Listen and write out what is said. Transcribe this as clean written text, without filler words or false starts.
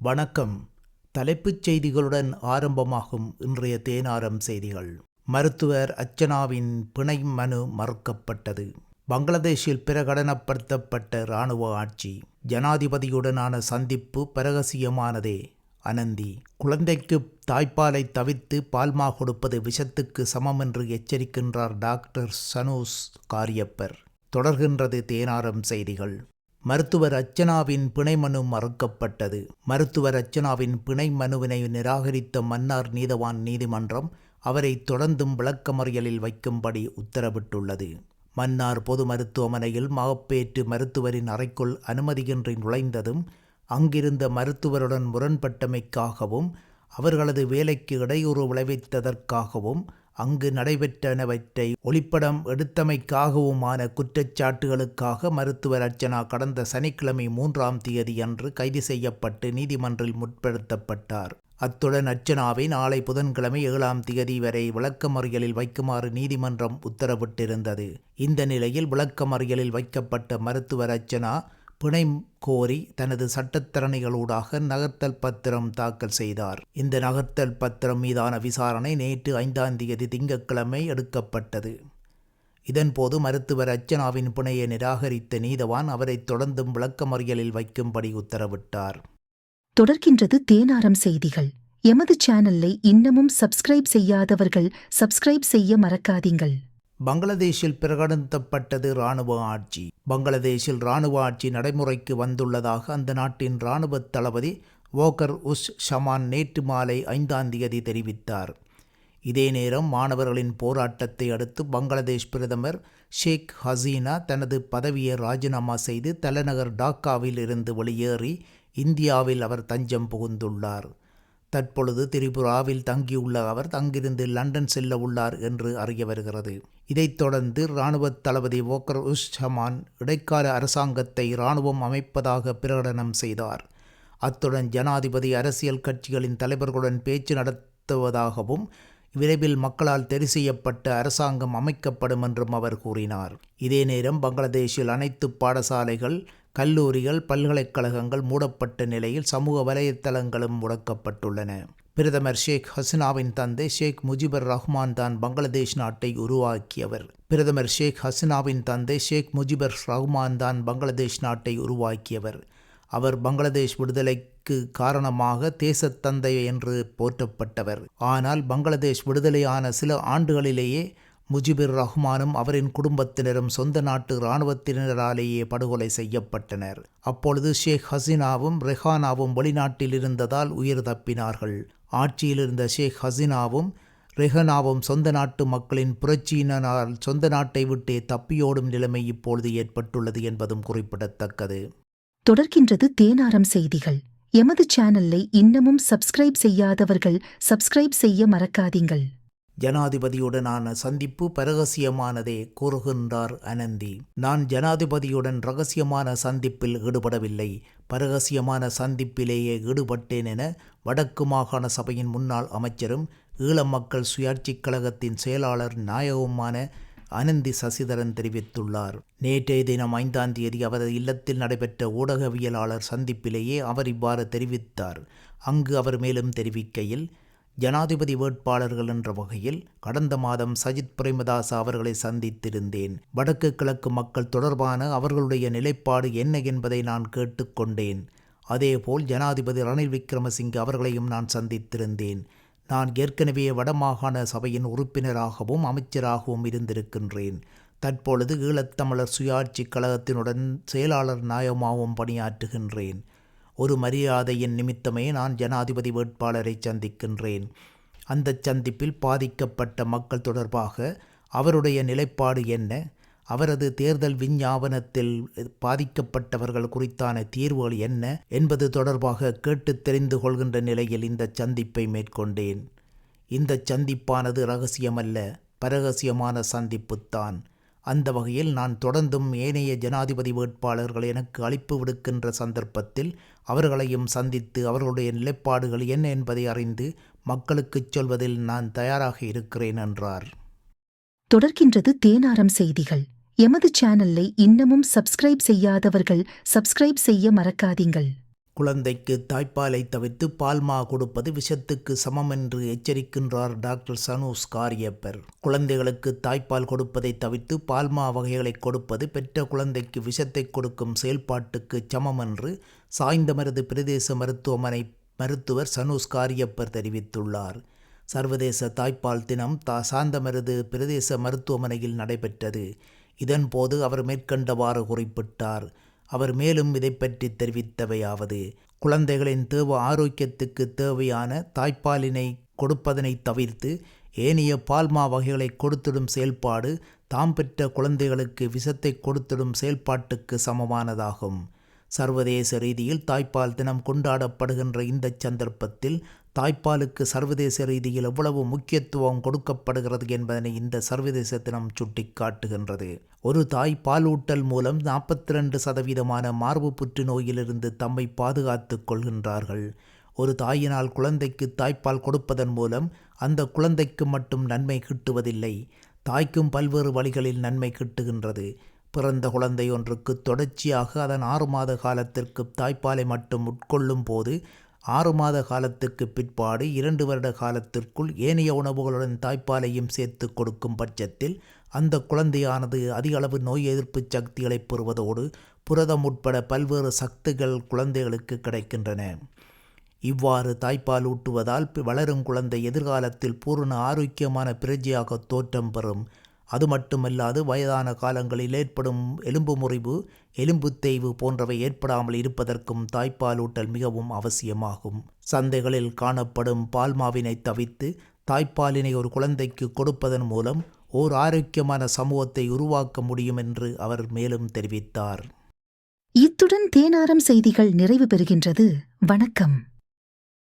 வணக்கம். தலைப்புச் செய்திகளுடன் ஆரம்பமாகும் இன்றைய தேனாரம் செய்திகள். மருத்துவர் அர்ச்சனாவின் பிணை மனு மறுக்கப்பட்டது. பங்களாதேஷில் பிரகடனப்படுத்தப்பட்ட இராணுவ ஆட்சி. ஜனாதிபதியுடனான சந்திப்பு பரகசியமானதே. அனந்தி. குழந்தைக்கு தாய்ப்பாலை தவிர்த்து பால்மா கொடுப்பது விஷத்துக்கு சமம் என்று எச்சரிக்கின்றார் டாக்டர் சனூஸ் காரியப்பர். தொடர்கின்றது தேனாரம் செய்திகள். மருத்துவர் அர்ச்சனாவின் பிணை மனு மறுக்கப்பட்டது. மருத்துவர் அர்ச்சனாவின் பிணை மனுவினை நிராகரித்த மன்னார் நீதவான் நீதிமன்றம் அவரை தொடர்ந்தும் விளக்கமறியலில் வைக்கும்படி உத்தரவிட்டுள்ளது. மன்னார் பொது மருத்துவமனையில் மகப்பேற்று மருத்துவரின் அறைக்குள் அனுமதியின்றி நுழைந்ததும் அங்கிருந்த மருத்துவருடன் முரண்பட்டமைக்காகவும் அவர்களது வேலைக்கு இடையூறு விளைவித்ததற்காகவும் அங்கு நடைபெற்றனவற்றை ஒளிப்படம் எடுத்தமைக்காகவுமான குற்றச்சாட்டுகளுக்காக மருத்துவர் அர்ச்சனா கடந்த சனிக்கிழமை 3ஆம் தேதி அன்று கைது செய்யப்பட்டு நீதிமன்றில் முற்படுத்தப்பட்டார். அத்துடன் அர்ச்சனாவை நாளை புதன்கிழமை 7ஆம் தேதி வரை விளக்கமறியலில் வைக்குமாறு நீதிமன்றம் உத்தரவிட்டிருந்தது. இந்த நிலையில் விளக்கமறியலில் வைக்கப்பட்ட மருத்துவர் அர்ச்சனா பிணை கோரி தனது சட்டத்தரணிகளூடாக நகர்த்தல் பத்திரம் தாக்கல் செய்தார். இந்த நகர்த்தல் பத்திரம் மீதான விசாரணை நேற்று 5ஆம் தேதி திங்கட்கிழமை எடுக்கப்பட்டது. இதன்போது மருத்துவர் அர்ச்சனாவின் பிணையை நிராகரித்த நீதவான் அவரை தொடர்ந்தும் விளக்கமறியலில் வைக்கும்படி உத்தரவிட்டார். தொடர்கின்றது தேனாரம் செய்திகள். எமது சேனலை இன்னமும் சப்ஸ்கிரைப் செய்யாதவர்கள் சப்ஸ்கிரைப் செய்ய மறக்காதீங்கள். பங்களாதேஷில் பிரகடனப்பட்டது இராணுவ ஆட்சி. பங்களாதேஷில் இராணுவ ஆட்சி நடைமுறைக்கு வந்துள்ளதாக அந்த நாட்டின் இராணுவ தளபதி வோகர் உஸ் ஷமான் நேற்று மாலை 5ஆம் தேதி தெரிவித்தார். இதே நேரம் மாணவர்களின் போராட்டத்தை அடுத்து பங்களாதேஷ் பிரதமர் ஷேக் ஹசீனா தனது பதவியை ராஜினாமா செய்து தலைநகர் டாக்காவில் இருந்து வெளியேறி இந்தியாவில் அவர் தஞ்சம் புகுந்துள்ளார். தற்பொழுது திரிபுராவில் தங்கியுள்ள அவர் அங்கிருந்து லண்டன் செல்ல உள்ளார் என்று அறிய வருகிறது. இதைத் தொடர்ந்து இராணுவ தளபதி வோகர் உஸ் ஷமான் இடைக்கால அரசாங்கத்தை இராணுவம் அமைப்பதாக பிரகடனம் செய்தார். அத்துடன் ஜனாதிபதி அரசியல் கட்சிகளின் தலைவர்களுடன் பேச்சு நடத்துவதாகவும் விரைவில் மக்களால் தெரிவு செய்யப்பட்ட அரசாங்கம் அமைக்கப்படும் என்றும் அவர் கூறினார். இதே நேரம் பங்களாதேஷில் அனைத்து பாடசாலைகள், கல்லூரிகள், பல்கலைக்கழகங்கள் மூடப்பட்ட நிலையில் சமூக வலைத்தளங்களும் முடக்கப்பட்டுள்ளன. பிரதமர் ஷேக் ஹசீனாவின் தந்தை ஷேக் முஜிபுர் ரஹ்மான் தான் பங்களாதேஷ் நாட்டை உருவாக்கியவர். பிரதமர் ஷேக் ஹசீனாவின் தந்தை ஷேக் முஜிபுர் ரஹ்மான் தான் பங்களாதேஷ் நாட்டை உருவாக்கியவர். அவர் பங்களாதேஷ் விடுதலைக்கு காரணமாக தேசத்தந்தை என்று போற்றப்பட்டவர். ஆனால் பங்களாதேஷ் விடுதலையான சில ஆண்டுகளிலேயே முஜிபுர் ரஹ்மானும் அவரின் குடும்பத்தினரும் சொந்த நாட்டு இராணுவத்தினராலேயே படுகொலை செய்யப்பட்டனர். அப்பொழுது ஷேக் ஹசீனாவும் ரெஹானாவும் வெளிநாட்டில் இருந்ததால் உயிர் தப்பினார்கள். ஆட்சியில் இருந்த ஷேக் ஹசீனாவும் ரெஹனாவும் சொந்த நாட்டு மக்களின் புரட்சியினால் சொந்த நாட்டை விட்டே தப்பியோடும் நிலைமை இப்பொழுது ஏற்பட்டுள்ளது என்பதும் குறிப்பிடத்தக்கது. தொடர்கின்றது தேனாரம் செய்திகள். எமது சேனலை இன்னமும் சப்ஸ்கிரைப் செய்யாதவர்கள் சப்ஸ்கிரைப் செய்ய மறக்காதீங்கள். ஜனாதிபதியுடனான சந்திப்பு பரகசியமானதே கூறுகின்றார் அனந்தி. நான் ஜனாதிபதியுடன் இரகசியமான சந்திப்பில் ஈடுபடவில்லை, பரகசியமான சந்திப்பிலேயே ஈடுபட்டேன் என வடக்கு மாகாண சபையின் முன்னாள் அமைச்சரும் ஈழ மக்கள் சுயாட்சிக் கழகத்தின் செயலாளர் நாயகவுமான அனந்தி சசிதரன் தெரிவித்துள்ளார். நேற்றைய தினம் 5ஆம் தேதி அவரது இல்லத்தில் நடைபெற்ற ஊடகவியலாளர் சந்திப்பிலேயே அவர் இவ்வாறு தெரிவித்தார். அங்கு அவர் மேலும் தெரிவிக்கையில், ஜனாதிபதி வேட்பாளர்கள் என்ற வகையில் கடந்த மாதம் சஜித் பிரேமதாச அவர்களை சந்தித்திருந்தேன். வடக்கு கிழக்கு மக்கள் தொடர்பான அவர்களுடைய நிலைப்பாடு என்ன என்பதை நான் கேட்டுக்கொண்டேன். அதேபோல் ஜனாதிபதி ரணில் விக்ரமசிங்கே அவர்களையும் நான் சந்தித்திருந்தேன். நான் ஏற்கனவே வடமாகாண சபையின் உறுப்பினராகவும் அமைச்சராகவும் இருந்திருக்கின்றேன். தற்பொழுது ஈழத்தமிழர் சுயாட்சி கழகத்தினுடன் செயலாளர் நாயகமாகவும் பணியாற்றுகின்றேன். ஒரு மரியாதையின் நிமித்தமே நான் ஜனாதிபதி வேட்பாளரை சந்திக்கின்றேன். அந்த சந்திப்பில் பாதிக்கப்பட்ட மக்கள் தொடர்பாக அவருடைய நிலைப்பாடு என்ன, அவரது தேர்தல் விஞ்ஞாபனத்தில் பாதிக்கப்பட்டவர்கள் குறித்தான தீர்வுகள் என்ன என்பது தொடர்பாக கேட்டு தெரிந்து கொள்கின்ற நிலையில் இந்த சந்திப்பை மேற்கொண்டேன். இந்த சந்திப்பானது இரகசியமல்ல, பரகசியமான சந்திப்புத்தான். அந்த வகையில் நான் தொடர்ந்தும் ஏனைய ஜனாதிபதி வேட்பாளர்கள் எனக்கு அழைப்பு விடுக்கின்ற சந்தர்ப்பத்தில் அவர்களையும் சந்தித்து அவர்களுடைய நிலைப்பாடுகள் என்ன என்பதை அறிந்து மக்களுக்குச் சொல்வதில் நான் தயாராக இருக்கிறேன் என்றார். தொடர்கின்றது தேனாரம் செய்திகள். எமது சேனலை இன்னமும் சப்ஸ்கிரைப் செய்யாதவர்கள் சப்ஸ்கிரைப் செய்ய மறக்காதீங்கள். குழந்தைக்கு தாய்ப்பாலை தவிர்த்து பால்மா கொடுப்பது விஷத்துக்கு சமம் என்று எச்சரிக்கின்றார் டாக்டர் சனூஸ் காரியப்பர். குழந்தைகளுக்கு தாய்ப்பால் கொடுப்பதை தவிர்த்து பால்மா வகைகளை கொடுப்பது பெற்ற குழந்தைக்கு விஷத்தை கொடுக்கும் செயல்பாட்டுக்கு சமம் என்று சாய்ந்தமருது பிரதேச மருத்துவமனை மருத்துவர் சனூஸ் காரியப்பர் தெரிவித்துள்ளார். சர்வதேச தாய்ப்பால் தினம் சாந்தமருது பிரதேச மருத்துவமனையில் நடைபெற்றது. இதன்போது அவர் மேற்கண்டவாறு குறிப்பிட்டார். அவர் மேலும் இதை பற்றி தெரிவித்தவையாவது: குழந்தைகளின் ஆரோக்கியத்துக்கு தேவையான தாய்ப்பாலினை கொடுப்பதனை தவிர்த்து ஏனைய பால்மா வகைகளை கொடுத்திடும் செயல்பாடு தாம் பெற்ற குழந்தைகளுக்கு விஷத்தை கொடுத்திடும் செயல்பாட்டுக்கு சமமானதாகும். சர்வதேச ரீதியில் தாய்ப்பால் தினம் கொண்டாடப்படுகின்ற இந்த சந்தர்ப்பத்தில் தாய்ப்பாலுக்கு சர்வதேச ரீதியில் எவ்வளவு முக்கியத்துவம் கொடுக்கப்படுகிறது என்பதனை இந்த சர்வதேச தினம் சுட்டிக்காட்டுகின்றது. ஒரு தாய் பாலூட்டல் மூலம் 42% மார்பு புற்றுநோயிலிருந்து தம்மை பாதுகாத்துக் கொள்கின்றார்கள். ஒரு தாயினால் குழந்தைக்கு தாய்ப்பால் கொடுப்பதன் மூலம் அந்த குழந்தைக்கு மட்டும் நன்மை கிட்டுவதில்லை, தாய்க்கும் பல்வேறு வழிகளில் நன்மை கிட்டுகின்றது. பிறந்த குழந்தை ஒன்றுக்கு தொடர்ச்சியாக அதன் 6 மாத காலத்திற்கு தாய்ப்பாலை மட்டும் உட்கொள்ளும் போது 6 மாத காலத்திற்கு பிற்பாடு 2 வருட காலத்திற்குள் ஏனைய உணவுகளுடன் தாய்ப்பாலையும் சேர்த்து கொடுக்கும் பட்சத்தில் அந்த குழந்தையானது அதிக அளவு நோய் எதிர்ப்பு சக்திகளை பெறுவதோடு புரதம் உட்பட பல்வேறு சக்திகள் குழந்தைகளுக்கு கிடைக்கின்றன. இவ்வாறு தாய்ப்பால் ஊட்டுவதால் வளரும் குழந்தை எதிர்காலத்தில் பூரண ஆரோக்கியமான பிரஜையாக தோற்றம் பெறும். அது மட்டுமல்லாது வயதான காலங்களில் ஏற்படும் எலும்பு முறிவு, எலும்பு தேய்வு போன்றவை ஏற்படாமல் இருப்பதற்கும் தாய்ப்பாலூட்டல் மிகவும் அவசியமாகும். சந்தைகளில் காணப்படும் பால்மாவினை தவிர்த்து தாய்ப்பாலினை ஒரு குழந்தைக்கு கொடுப்பதன் மூலம் ஓர் ஆரோக்கியமான சமூகத்தை உருவாக்க முடியும் என்று அவர் மேலும் தெரிவித்தார். இத்துடன் தேனாரம் செய்திகள் நிறைவு பெறுகின்றது. வணக்கம்.